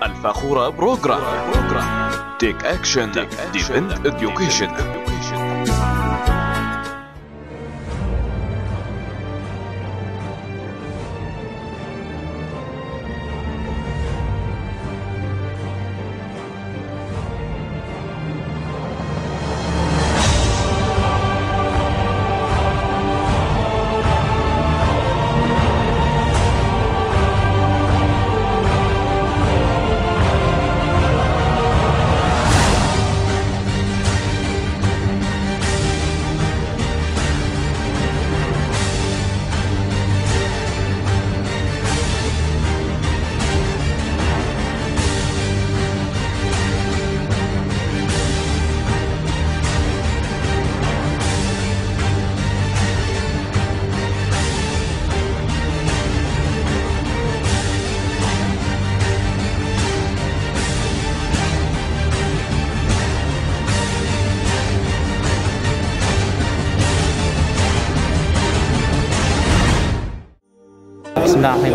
Alfakhoora program. Take action, defend education.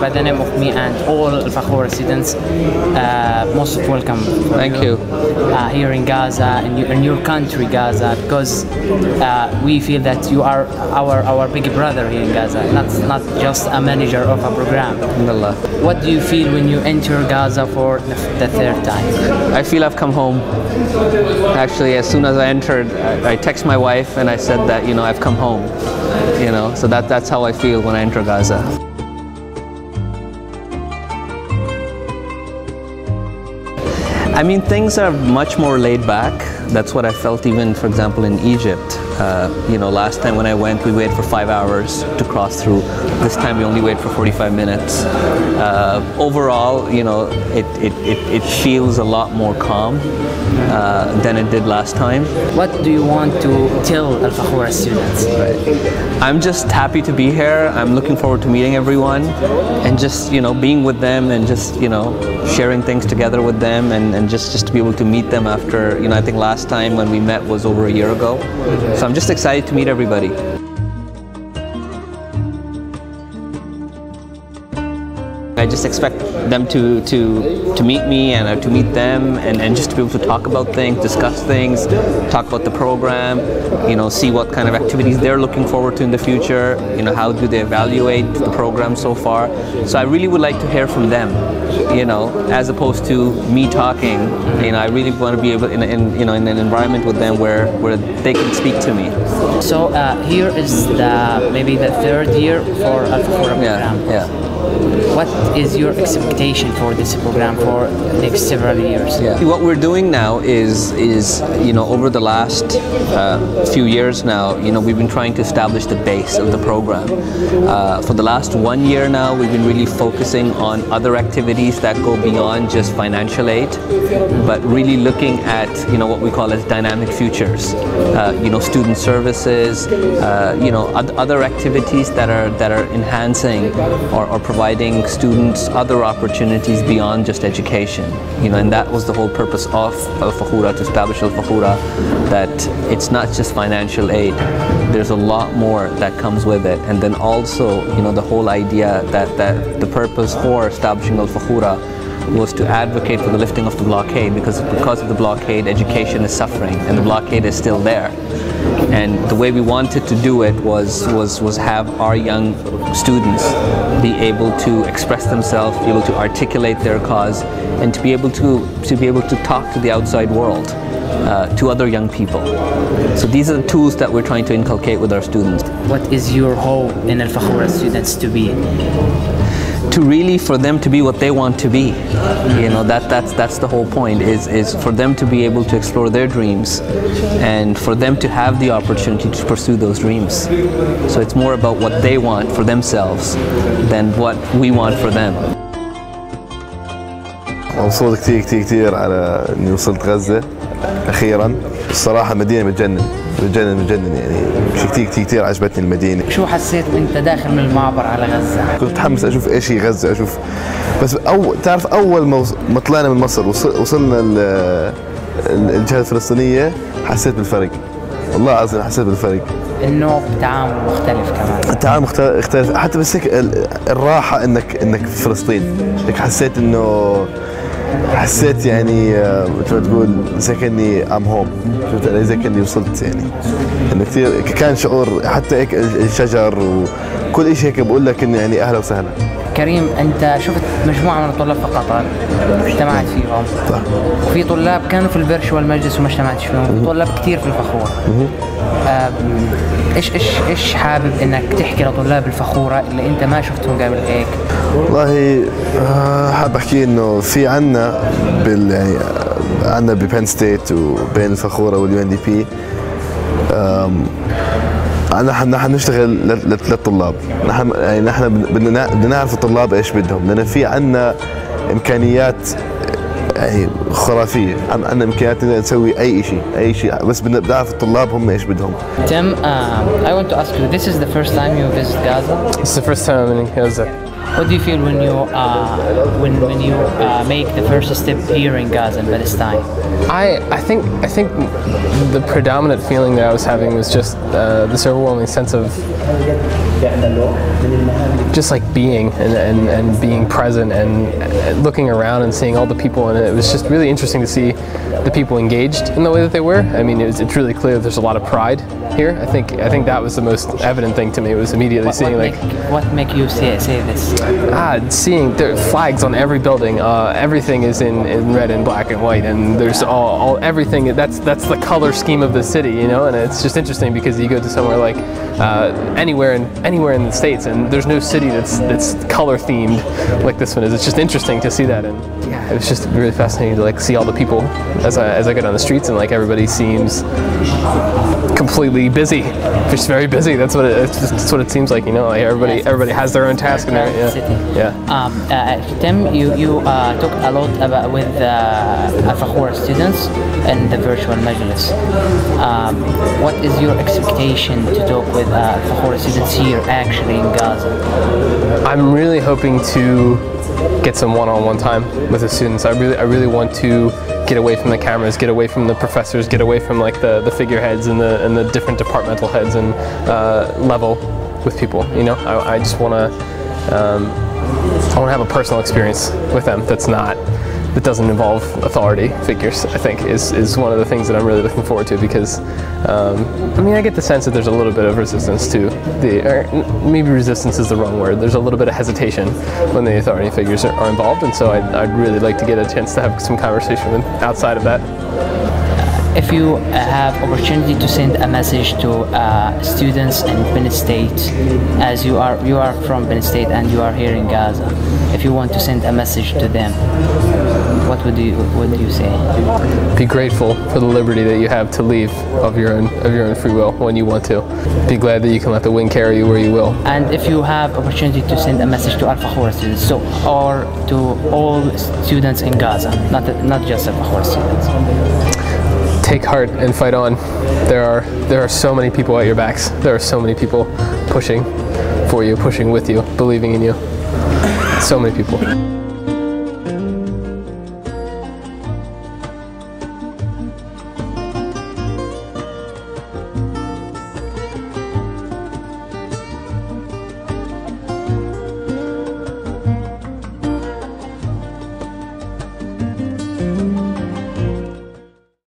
By the name of me and all Alfakhoora students, most welcome. Thank you. Here in Gaza, in your country, Gaza, because we feel that you are our big brother here in Gaza, not just a manager of a program. Alhamdulillah. What do you feel when you enter Gaza for the third time? I feel I've come home. Actually, as soon as I entered, I text my wife and I said that, I've come home. So that's how I feel when I enter Gaza. I mean, things are much more laid back. That's what I felt even, for example, in Egypt. Last time when I went, we waited for 5 hours to cross through. This time we only wait for 45 minutes. Overall, it feels a lot more calm than it did last time. What do you want to tell Alfakhoora students? I'm just happy to be here. I'm looking forward to meeting everyone and just, being with them and just, sharing things together with them and just to be able to meet them after, I think last time when we met was over a year ago. So I'm just excited to meet everybody. I just expect them to meet me and to meet them and just to be able to talk about things, discuss things, talk about the program, see what kind of activities they're looking forward to in the future, how do they evaluate the program so far. So I really would like to hear from them, as opposed to me talking. I really want to be able in an environment with them where they can speak to me. So here is maybe the third year for Alfakhoora program. Yeah. What is your expectation for this program for the next several years? Yeah. What we're doing now is over the last few years now, we've been trying to establish the base of the program. For the last 1 year now, we've been really focusing on other activities that go beyond just financial aid, but really looking at what we call as dynamic futures. Student services, other activities that are enhancing or providing students other opportunities beyond just education. And that was the whole purpose of Alfakhoora, to establish Alfakhoora, that it's not just financial aid. There's a lot more that comes with it. And then also, the whole idea that the purpose for establishing Alfakhoora was to advocate for the lifting of the blockade, because of the blockade, education is suffering and the blockade is still there. And the way we wanted to do it was have our young students be able to express themselves, be able to articulate their cause, and to be able to talk to the outside world, to other young people. So these are the tools that we're trying to inculcate with our students. What is your hope in Alfakhoora students to be? For them to be what they want to be. That's the whole point, is for them to be able to explore their dreams and for them to have the opportunity to pursue those dreams. So it's more about what they want for themselves than what we want for them. مبسوط كثير على اني وصلت غزة اخيرا. الصراحة مدينة بتجنن يعني كثير عجبتني المدينة. شو حسيت وانت داخل من المعبر على غزة؟ كنت متحمس اشوف ايش هي غزة، بس تعرف اول ما طلعنا من مصر وصلنا الجهة الفلسطينية حسيت بالفرق. والله العظيم حسيت بالفرق. انه تعامل مختلف كمان. التعامل مختلف حتى بس هيك الراحة انك في فلسطين. هيك حسيت انه حسيت يعني مثل ما تقول زي كأني I'm home، شفت علي؟ زي كأني وصلت يعني. إنه كثير كان شعور، حتى هيك الشجر وكل شيء هيك بقول لك إنه يعني أهلا وسهلا. كريم، أنت شفت مجموعة من الطلاب في قطر اجتمعت فيهم، صح. وفي طلاب كانوا في الفيرتشوال مجلس وما اجتمعتش فيهم، وفي طلاب كثير في الفخورة. إيش حابب إنك تحكي لطلاب الفخورة اللي أنت ما شفتهم قبل هيك؟ والله حاب أحكي إنه في عنا يعني عنا ببين ستيت وبين الفخورة واليو ان دي بي نحن نشتغل للطلاب. نحن بدنا نعرف الطلاب ايش بدهم، لان في عنا امكانيات يعني خرافيه، عندنا امكانيات نسوي اي شيء بس بدنا نعرف الطلاب هم ايش بدهم. Tim, I want to ask you, this is the first time you visit Gaza? It's the first time I'm in Gaza. What do you feel when you make the first step here in Gaza and Palestine? I think the predominant feeling that I was having was just this overwhelming sense of just like being and being present and looking around and seeing all the people, and it was just really interesting to see the people engaged in the way that they were. I mean, it's really clear that there's a lot of pride here. I think that was the most evident thing to me, was immediately seeing what make you say this? Seeing there are flags on every building. Everything is in red and black and white, and there's all everything. That's the color scheme of the city, you know. And it's just interesting because you go to somewhere like anywhere in the States, and there's no city that's color themed like this one is. It's just interesting to see that, and yeah, it was just really fascinating to like see all the people as I go down the streets, and like everybody seems completely busy, just very busy. That's what it seems like, you know. Like everybody has their own task in there. Yeah. Tim, you talked a lot about with Alfakhoora students and the virtual majlis. What is your expectation to talk with Alfakhoora students here actually in Gaza? I'm really hoping to get some one-on-one time with the students. I really want to get away from the cameras, get away from the professors, get away from like the figureheads and the different departmental heads, and level with people. You know, I just want to have a personal experience with them that doesn't involve authority figures. I think is one of the things that I'm really looking forward to, because I mean, I get the sense that there's a little bit of resistance to or maybe resistance is the wrong word. There's a little bit of hesitation when the authority figures are involved, and so I'd really like to get a chance to have some conversation with outside of that. If you have opportunity to send a message to students in Penn State, as you are from Penn State and you are here in Gaza, if you want to send a message to them, what would you say? Be grateful for the liberty that you have to leave of your own free will when you want to. Be glad that you can let the wind carry you where you will. And if you have opportunity to send a message to Alfakhoora students, or to all students in Gaza, not just Alfakhoora students. Take heart and fight on. There are so many people at your backs. There are so many people pushing for you, pushing with you, believing in you. So many people.